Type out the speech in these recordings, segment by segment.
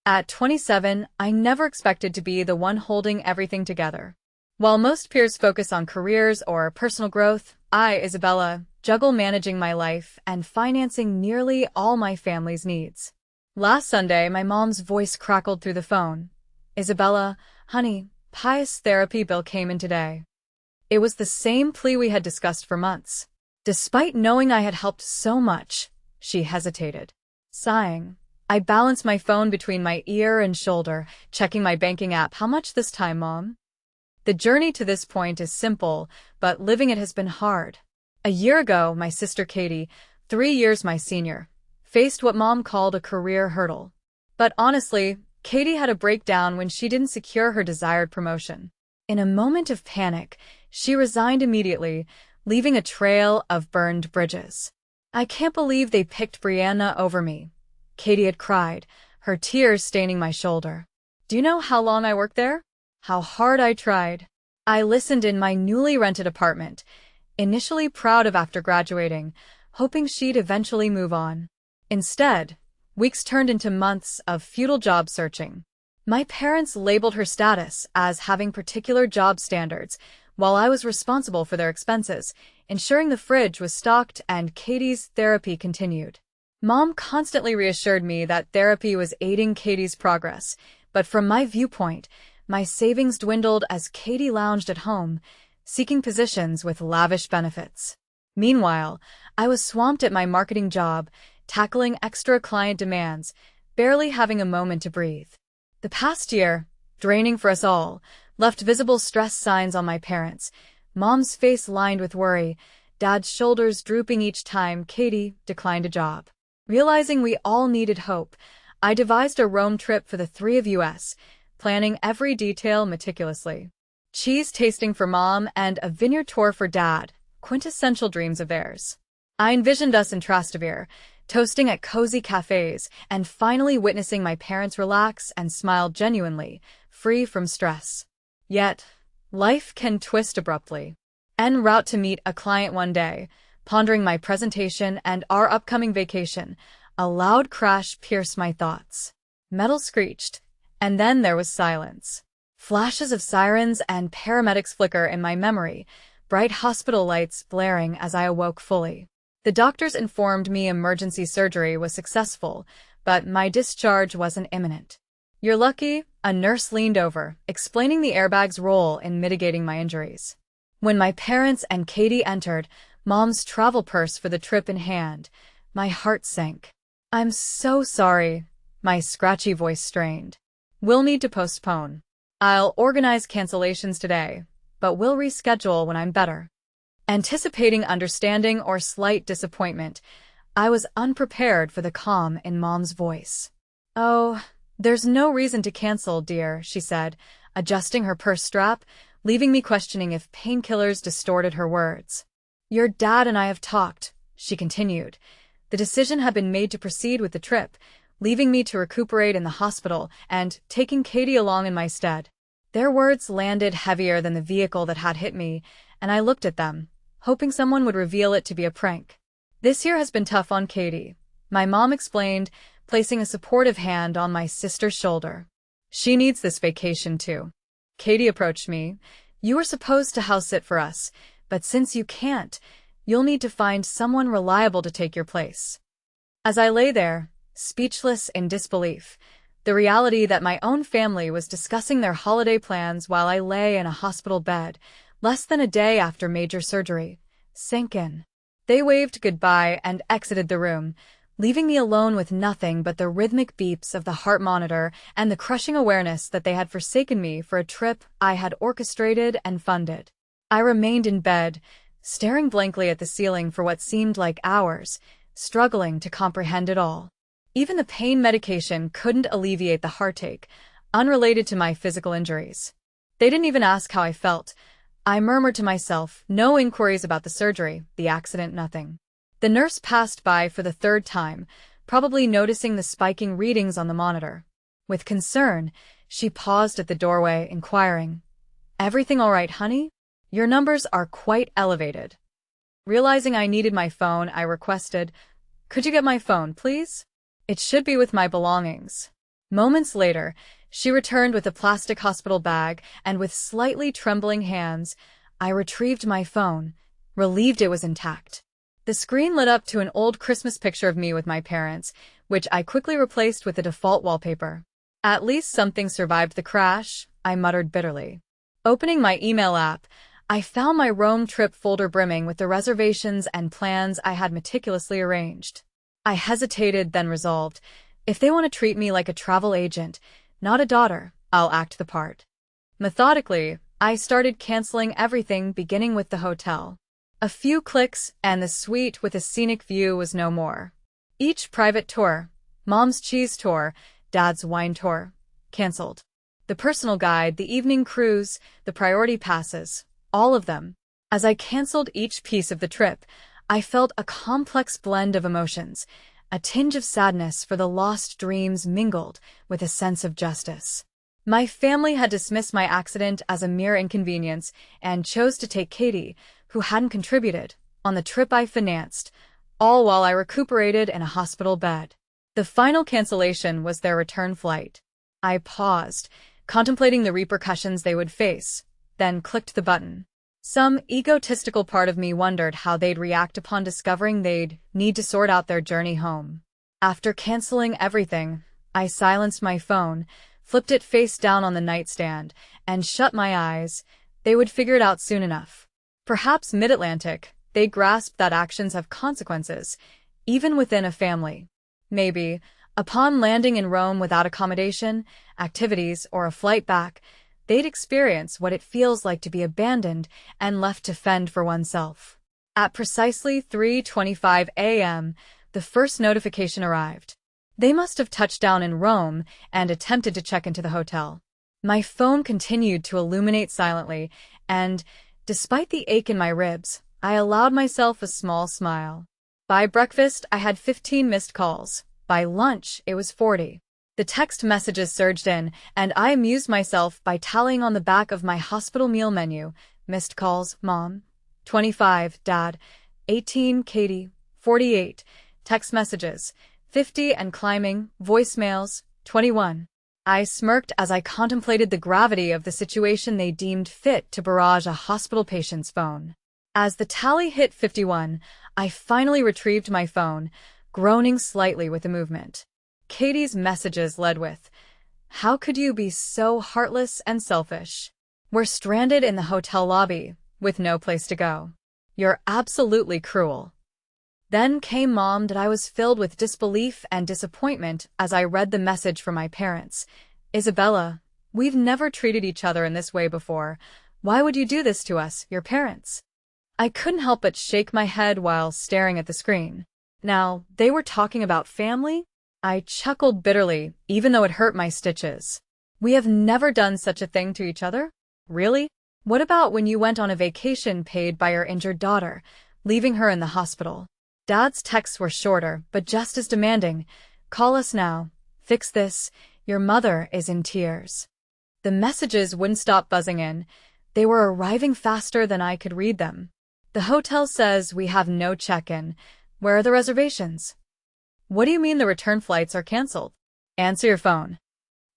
At 27, I never expected to be the one holding everything together. While most peers focus on careers or personal growth, I, Isabella, juggle managing my life and financing nearly all my family's needs. Last Sunday, my mom's voice crackled through the phone. "Isabella, honey, Pious therapy bill came in today." It was the same plea we had discussed for months. Despite knowing I had helped so much, she hesitated. Sighing, I balanced my phone between my ear and shoulder, checking my banking app. "How much this time, Mom?" The journey to this point is simple, but living it has been hard. A year ago, my sister Katie, 3 years my senior, faced what Mom called a career hurdle. But honestly, Katie had a breakdown when she didn't secure her desired promotion. In a moment of panic, she resigned immediately, leaving a trail of burned bridges. "I can't believe they picked Brianna over me," Katie had cried, her tears staining my shoulder. "Do you know how long I worked there? How hard I tried?" I listened in my newly rented apartment, initially proud of after graduating, hoping she'd eventually move on. Instead, weeks turned into months of futile job searching. My parents labeled her status as having particular job standards, while I was responsible for their expenses, ensuring the fridge was stocked and Katie's therapy continued. Mom constantly reassured me that therapy was aiding Katie's progress, but from my viewpoint, my savings dwindled as Katie lounged at home, seeking positions with lavish benefits. Meanwhile, I was swamped at my marketing job, tackling extra client demands, barely having a moment to breathe. The past year, draining for us all, left visible stress signs on my parents, Mom's face lined with worry, Dad's shoulders drooping each time Katie declined a job. Realizing we all needed hope, I devised a Rome trip for the three of us, planning every detail meticulously. Cheese tasting for Mom and a vineyard tour for Dad, quintessential dreams of theirs. I envisioned us in Trastevere, toasting at cozy cafes, and finally witnessing my parents relax and smile genuinely, free from stress. Yet, life can twist abruptly. En route to meet a client one day, pondering my presentation and our upcoming vacation, a loud crash pierced my thoughts. Metal screeched, and then there was silence. Flashes of sirens and paramedics flicker in my memory, bright hospital lights blaring as I awoke fully. The doctors informed me emergency surgery was successful, but my discharge wasn't imminent. "You're lucky," a nurse leaned over, explaining the airbag's role in mitigating my injuries. When my parents and Katie entered, Mom's travel purse for the trip in hand, my heart sank. "I'm so sorry," my scratchy voice strained. "We'll need to postpone. I'll organize cancellations today, but we'll reschedule when I'm better." Anticipating understanding or slight disappointment, I was unprepared for the calm in Mom's voice. "Oh, there's no reason to cancel, dear," she said, adjusting her purse strap, leaving me questioning if painkillers distorted her words. "Your dad and I have talked," she continued. The decision had been made to proceed with the trip, leaving me to recuperate in the hospital and taking Katie along in my stead. Their words landed heavier than the vehicle that had hit me, and I looked at them, hoping someone would reveal it to be a prank. "This year has been tough on Katie," my mom explained, placing a supportive hand on my sister's shoulder. "She needs this vacation too." Katie approached me. "You were supposed to house sit for us, but since you can't, you'll need to find someone reliable to take your place." As I lay there, speechless in disbelief, the reality that my own family was discussing their holiday plans while I lay in a hospital bed, less than a day after major surgery, sank in. They waved goodbye and exited the room, leaving me alone with nothing but the rhythmic beeps of the heart monitor and the crushing awareness that they had forsaken me for a trip I had orchestrated and funded. I remained in bed, staring blankly at the ceiling for what seemed like hours, struggling to comprehend it all. Even the pain medication couldn't alleviate the heartache, unrelated to my physical injuries. They didn't even ask how I felt. I murmured to myself, no inquiries about the surgery, the accident, nothing. The nurse passed by for the third time, probably noticing the spiking readings on the monitor. With concern, she paused at the doorway, inquiring, "Everything all right, honey? Your numbers are quite elevated." Realizing I needed my phone, I requested, "Could you get my phone, please? It should be with my belongings." Moments later, she returned with a plastic hospital bag, and with slightly trembling hands, I retrieved my phone, relieved it was intact. The screen lit up to an old Christmas picture of me with my parents, which I quickly replaced with the default wallpaper. At least something survived the crash, I muttered bitterly. Opening my email app, I found my Rome trip folder brimming with the reservations and plans I had meticulously arranged. I hesitated, then resolved, if they want to treat me like a travel agent, not a daughter, I'll act the part. Methodically, I started canceling everything, beginning with the hotel. A few clicks, and the suite with a scenic view was no more. Each private tour, Mom's cheese tour, Dad's wine tour, canceled. The personal guide, the evening cruise, the priority passes, all of them. As I canceled each piece of the trip, I felt a complex blend of emotions. A tinge of sadness for the lost dreams mingled with a sense of justice. My family had dismissed my accident as a mere inconvenience and chose to take Katie, who hadn't contributed, on the trip I financed, all while I recuperated in a hospital bed. The final cancellation was their return flight. I paused, contemplating the repercussions they would face, then clicked the button. Some egotistical part of me wondered how they'd react upon discovering they'd need to sort out their journey home. After canceling everything, I silenced my phone, flipped it face down on the nightstand, and shut my eyes. They would figure it out soon enough. Perhaps mid-Atlantic, they grasped that actions have consequences, even within a family. Maybe, upon landing in Rome without accommodation, activities, or a flight back, they'd experience what it feels like to be abandoned and left to fend for oneself. At precisely 3:25 a.m., the first notification arrived. They must have touched down in Rome and attempted to check into the hotel. My phone continued to illuminate silently, and, despite the ache in my ribs, I allowed myself a small smile. By breakfast, I had 15 missed calls. By lunch, it was 40. The text messages surged in, and I amused myself by tallying on the back of my hospital meal menu. Missed calls, Mom. 25, Dad. 18, Katie. 48. Text messages. 50 and climbing. Voicemails. 21. I smirked as I contemplated the gravity of the situation they deemed fit to barrage a hospital patient's phone. As the tally hit 51, I finally retrieved my phone, groaning slightly with the movement. Katie's messages led with, "How could you be so heartless and selfish? We're stranded in the hotel lobby, with no place to go. You're absolutely cruel." Then came Mom, that I was filled with disbelief and disappointment as I read the message from my parents. "Isabella, we've never treated each other in this way before. Why would you do this to us, your parents?" I couldn't help but shake my head while staring at the screen. Now, they were talking about family? I chuckled bitterly, even though it hurt my stitches. We have never done such a thing to each other? Really? What about when you went on a vacation paid by your injured daughter, leaving her in the hospital? Dad's texts were shorter, but just as demanding. "Call us now. Fix this. Your mother is in tears." The messages wouldn't stop buzzing in. They were arriving faster than I could read them. "The hotel says we have no check-in. Where are the reservations?" "What do you mean the return flights are canceled? Answer your phone."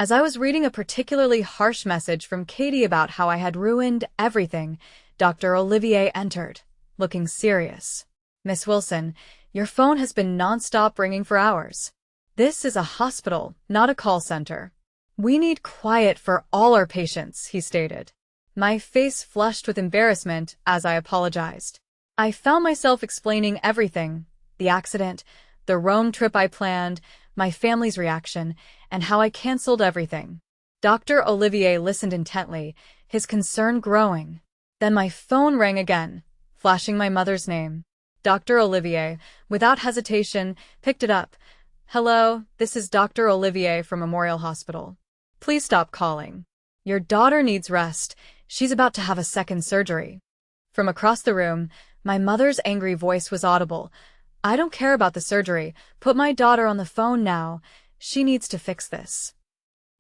As I was reading a particularly harsh message from Katie about how I had ruined everything, Dr. Olivier entered, looking serious. "Miss Wilson, your phone has been non-stop ringing for hours. This is a hospital, not a call center. We need quiet for all our patients," he stated. My face flushed with embarrassment as I apologized. I found myself explaining everything: the accident, the Rome trip I planned, my family's reaction, and how I canceled everything. Dr. Olivier listened intently, his concern growing. Then my phone rang again, flashing my mother's name. Dr. Olivier, without hesitation, picked it up. "Hello, this is Dr. Olivier from Memorial Hospital. Please stop calling. Your daughter needs rest. She's about to have a second surgery." From across the room, my mother's angry voice was audible. "I don't care about the surgery. Put my daughter on the phone now. She needs to fix this."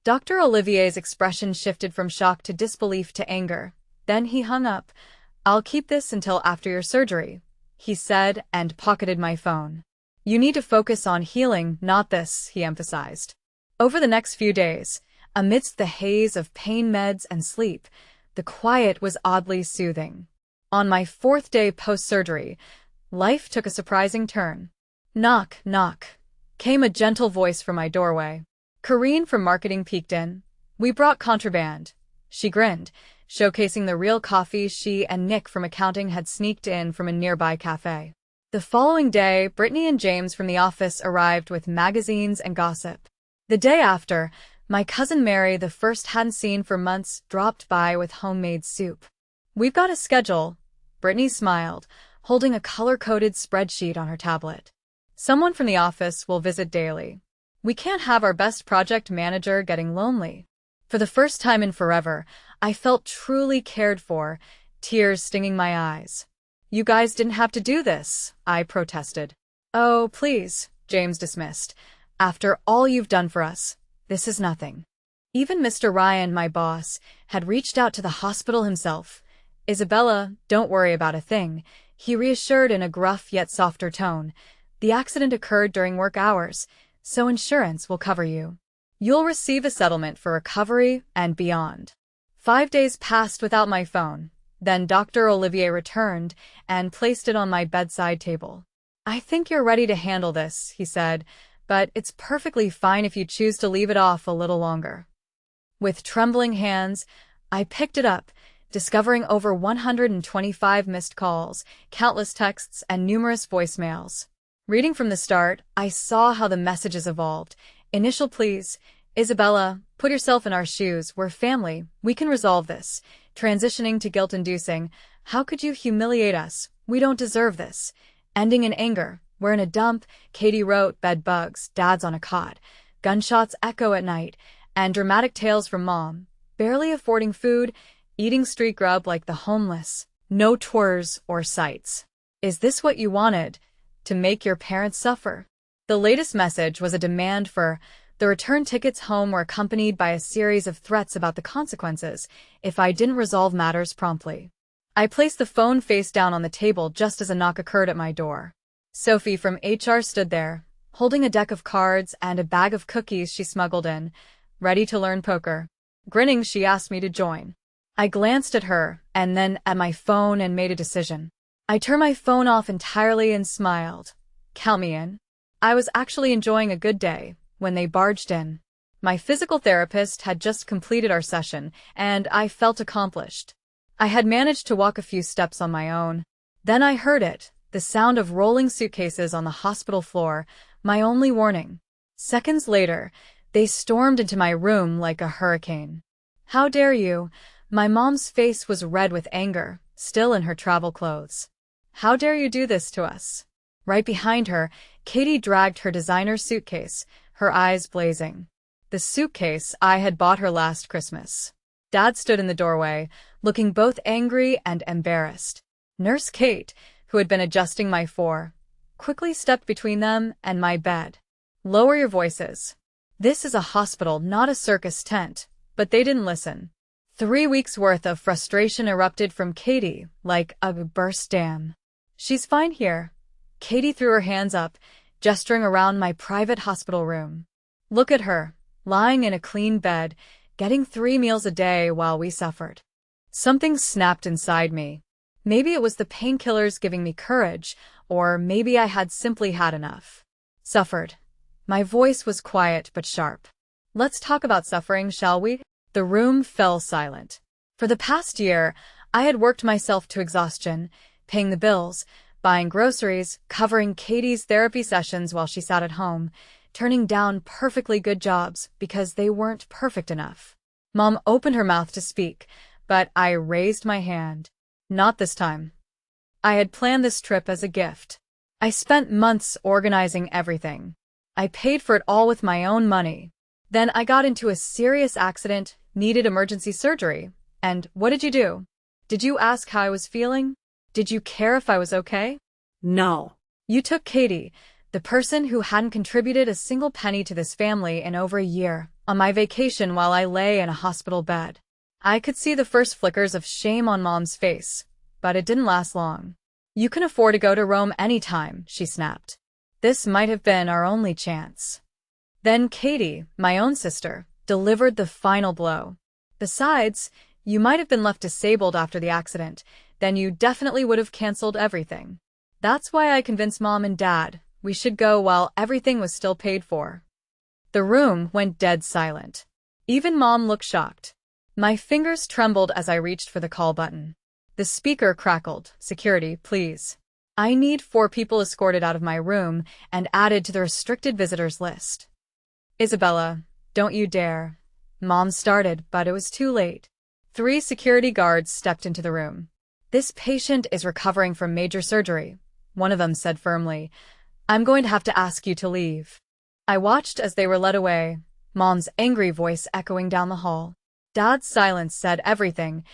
Dr. Olivier's expression shifted from shock to disbelief to anger. Then he hung up. "I'll keep this until after your surgery," he said, and pocketed my phone. "You need to focus on healing, not this," he emphasized. Over the next few days, amidst the haze of pain meds and sleep, the quiet was oddly soothing. On my fourth day post-surgery, life took a surprising turn. Knock, knock, came a gentle voice from my doorway. Karine from marketing peeked in. We brought contraband. She grinned, showcasing the real coffee she and Nick from accounting had sneaked in from a nearby cafe. The following day, Brittany and James from the office arrived with magazines and gossip. The day after, my cousin Mary, the first hadn't seen for months, dropped by with homemade soup. We've got a schedule, Brittany smiled, holding a color-coded spreadsheet on her tablet. Someone from the office will visit daily. We can't have our best project manager getting lonely. For the first time in forever, I felt truly cared for, tears stinging my eyes. You guys didn't have to do this, I protested. Oh, please, James dismissed. After all you've done for us, this is nothing. Even Mr. Ryan, my boss, had reached out to the hospital himself. Isabella, don't worry about a thing, he reassured in a gruff yet softer tone. The accident occurred during work hours, so insurance will cover you. You'll receive a settlement for recovery and beyond. 5 days passed without my phone. Then Dr. Olivier returned and placed it on my bedside table. I think you're ready to handle this, he said, but it's perfectly fine if you choose to leave it off a little longer. With trembling hands, I picked it up, discovering over 125 missed calls, countless texts, and numerous voicemails. Reading from the start, I saw how the messages evolved. Initial pleas. Isabella, put yourself in our shoes. We're family. We can resolve this. Transitioning to guilt-inducing. How could you humiliate us? We don't deserve this. Ending in anger. We're in a dump. Katie wrote, bed bugs, dad's on a cot. Gunshots echo at night. And dramatic tales from mom. Barely affording food. Eating street grub like the homeless. No tours or sights. Is this what you wanted? To make your parents suffer? The latest message was a demand for the return tickets home were accompanied by a series of threats about the consequences if I didn't resolve matters promptly. I placed the phone face down on the table just as a knock occurred at my door. Sophie from HR stood there, holding a deck of cards and a bag of cookies she smuggled in, ready to learn poker. Grinning, she asked me to join. I glanced at her and then at my phone and made a decision. I turned my phone off entirely and smiled. Count me in. I was actually enjoying a good day when they barged in. My physical therapist had just completed our session, and I felt accomplished. I had managed to walk a few steps on my own. Then I heard it, the sound of rolling suitcases on the hospital floor, my only warning. Seconds later, they stormed into my room like a hurricane. How dare you? My mom's face was red with anger, still in her travel clothes. How dare you do this to us? Right behind her, Katie dragged her designer suitcase, her eyes blazing. The suitcase I had bought her last Christmas. Dad stood in the doorway, looking both angry and embarrassed. Nurse Kate, who had been adjusting my quickly stepped between them and my bed. Lower your voices. This is a hospital, not a circus tent. But they didn't listen. 3 weeks' worth of frustration erupted from Katie, like a burst dam. She's fine here. Katie threw her hands up, gesturing around my private hospital room. Look at her, lying in a clean bed, getting 3 meals a day while we suffered. Something snapped inside me. Maybe it was the painkillers giving me courage, or maybe I had simply had enough. Suffered. My voice was quiet but sharp. Let's talk about suffering, shall we? The room fell silent. For the past year, I had worked myself to exhaustion, paying the bills, buying groceries, covering Katie's therapy sessions while she sat at home, turning down perfectly good jobs because they weren't perfect enough. Mom opened her mouth to speak, but I raised my hand. Not this time. I had planned this trip as a gift. I spent months organizing everything. I paid for it all with my own money. Then I got into a serious accident, needed emergency surgery. And what did you do? Did you ask how I was feeling? Did you care if I was okay? No. You took Katie, the person who hadn't contributed a single penny to this family in over a year, on my vacation while I lay in a hospital bed. I could see the first flickers of shame on Mom's face, but it didn't last long. You can afford to go to Rome anytime, she snapped. This might have been our only chance. Then Katie, my own sister, delivered the final blow. Besides, you might have been left disabled after the accident, then you definitely would have canceled everything. That's why I convinced Mom and Dad we should go while everything was still paid for. The room went dead silent. Even Mom looked shocked. My fingers trembled as I reached for the call button. The speaker crackled, "Security, please. I need 4 people escorted out of my room and added to the restricted visitors list." "Isabella, don't you dare." Mom started, but it was too late. 3 security guards stepped into the room. "This patient is recovering from major surgery," one of them said firmly. "I'm going to have to ask you to leave." I watched as they were led away, Mom's angry voice echoing down the hall. Dad's silence said everything.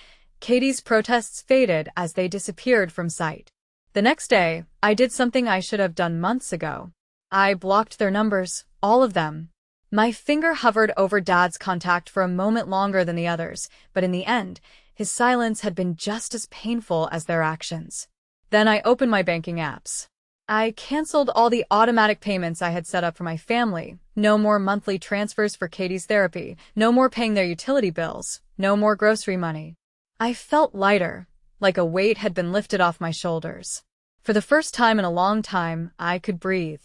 Katie's protests faded as they disappeared from sight. The next day, I did something I should have done months ago. I blocked their numbers, all of them. My finger hovered over Dad's contact for a moment longer than the others, but in the end, his silence had been just as painful as their actions. Then I opened my banking apps. I canceled all the automatic payments I had set up for my family. No more monthly transfers for Katie's therapy, no more paying their utility bills, no more grocery money. I felt lighter, like a weight had been lifted off my shoulders. For the first time in a long time, I could breathe.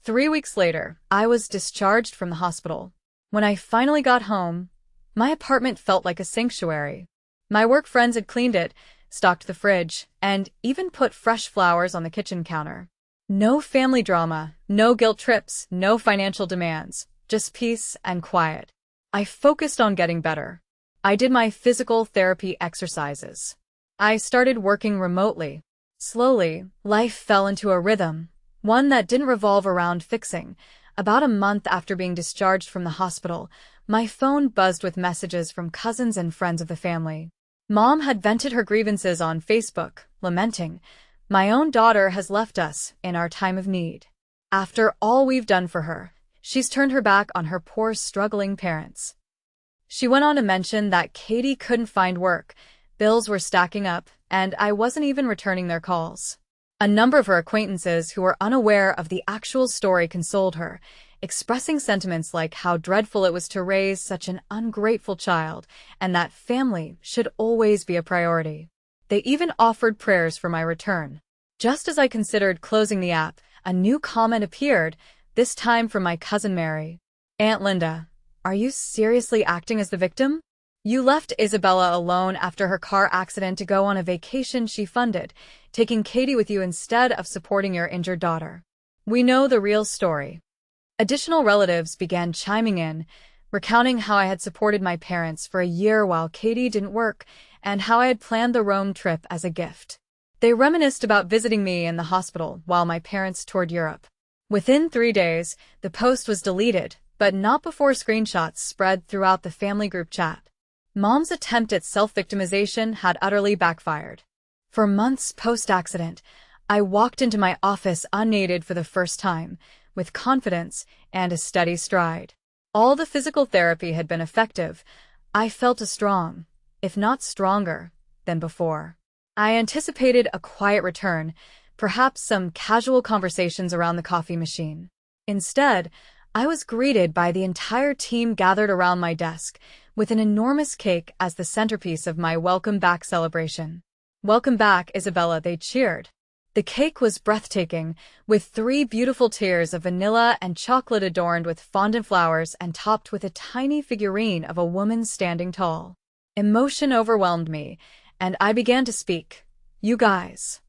3 weeks later, I was discharged from the hospital. When I finally got home, my apartment felt like a sanctuary. My work friends had cleaned it, stocked the fridge, and even put fresh flowers on the kitchen counter. No family drama, no guilt trips, no financial demands, just peace and quiet. I focused on getting better. I did my physical therapy exercises. I started working remotely. Slowly, life fell into a rhythm, one that didn't revolve around fixing. About a month after being discharged from the hospital, my phone buzzed with messages from cousins and friends of the family. Mom had vented her grievances on Facebook, lamenting, "My own daughter has left us in our time of need. After all we've done for her, she's turned her back on her poor, struggling parents." She went on to mention that Katie couldn't find work, bills were stacking up, and I wasn't even returning their calls. A number of her acquaintances who were unaware of the actual story consoled her, expressing sentiments like how dreadful it was to raise such an ungrateful child, and that family should always be a priority. They even offered prayers for my return. Just as I considered closing the app, a new comment appeared, this time from my cousin Mary. "Aunt Linda, are you seriously acting as the victim? You left Isabella alone after her car accident to go on a vacation she funded, taking Katie with you instead of supporting your injured daughter. We know the real story." Additional relatives began chiming in, recounting how I had supported my parents for a year while Katie didn't work, and how I had planned the Rome trip as a gift. They reminisced about visiting me in the hospital while my parents toured Europe. Within 3 days, the post was deleted, but not before screenshots spread throughout the family group chat. Mom's attempt at self-victimization had utterly backfired. For months post-accident, I walked into my office unaided for the first time, with confidence and a steady stride. All the physical therapy had been effective. I felt as strong, if not stronger, than before. I anticipated a quiet return, perhaps some casual conversations around the coffee machine. Instead, I was greeted by the entire team gathered around my desk, with an enormous cake as the centerpiece of my welcome back celebration. "Welcome back, Isabella," they cheered. The cake was breathtaking, with 3 beautiful tiers of vanilla and chocolate adorned with fondant flowers and topped with a tiny figurine of a woman standing tall. Emotion overwhelmed me, and I began to speak. "You guys."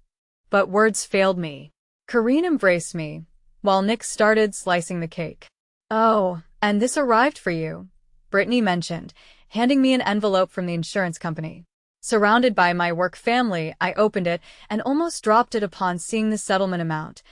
But words failed me. Karine embraced me, while Nick started slicing the cake. "Oh, and this arrived for you," Brittany mentioned, handing me an envelope from the insurance company. Surrounded by my work family, I opened it and almost dropped it upon seeing the settlement amount.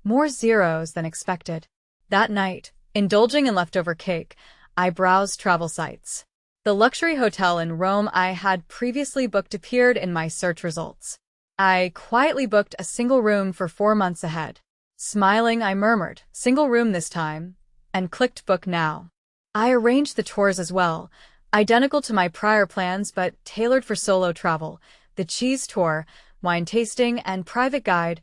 More zeros than expected. That night, indulging in leftover cake, I browsed travel sites. The luxury hotel in Rome I had previously booked appeared in my search results. I quietly booked a single room for 4 months ahead. Smiling, I murmured, "Single room this time," and clicked Book Now. I arranged the tours as well, identical to my prior plans but tailored for solo travel, the cheese tour, wine tasting, and private guide,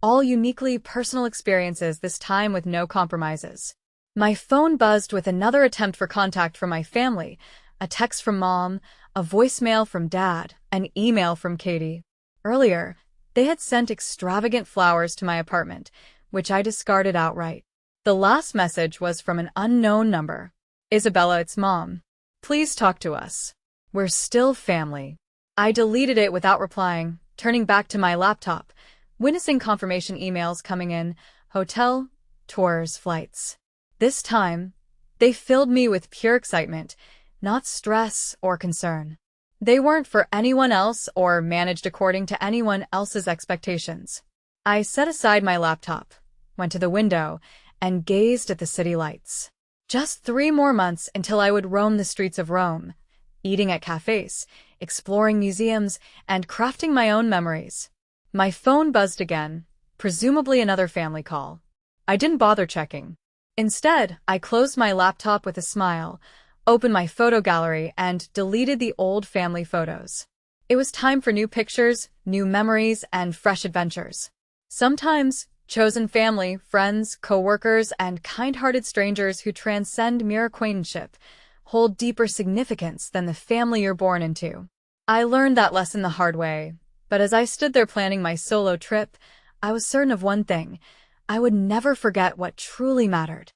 all uniquely personal experiences this time with no compromises. My phone buzzed with another attempt for contact from my family, a text from Mom, a voicemail from Dad, an email from Katie. Earlier, they had sent extravagant flowers to my apartment, which I discarded outright. The last message was from an unknown number. Isabella, it's Mom. Please talk to us. We're still family. I deleted it without replying, turning back to my laptop, witnessing confirmation emails coming in, hotel, tours, flights. This time, they filled me with pure excitement, not stress or concern. They weren't for anyone else or managed according to anyone else's expectations. I set aside my laptop, went to the window, and gazed at the city lights. Just 3 more months until I would roam the streets of Rome, eating at cafes, exploring museums, and crafting my own memories. My phone buzzed again, presumably another family call. I didn't bother checking. Instead, I closed my laptop with a smile, opened my photo gallery, and deleted the old family photos. It was time for new pictures, new memories, and fresh adventures. Sometimes, chosen family, friends, co-workers, and kind-hearted strangers who transcend mere acquaintanceship hold deeper significance than the family you're born into. I learned that lesson the hard way, but as I stood there planning my solo trip, I was certain of one thing: I would never forget what truly mattered.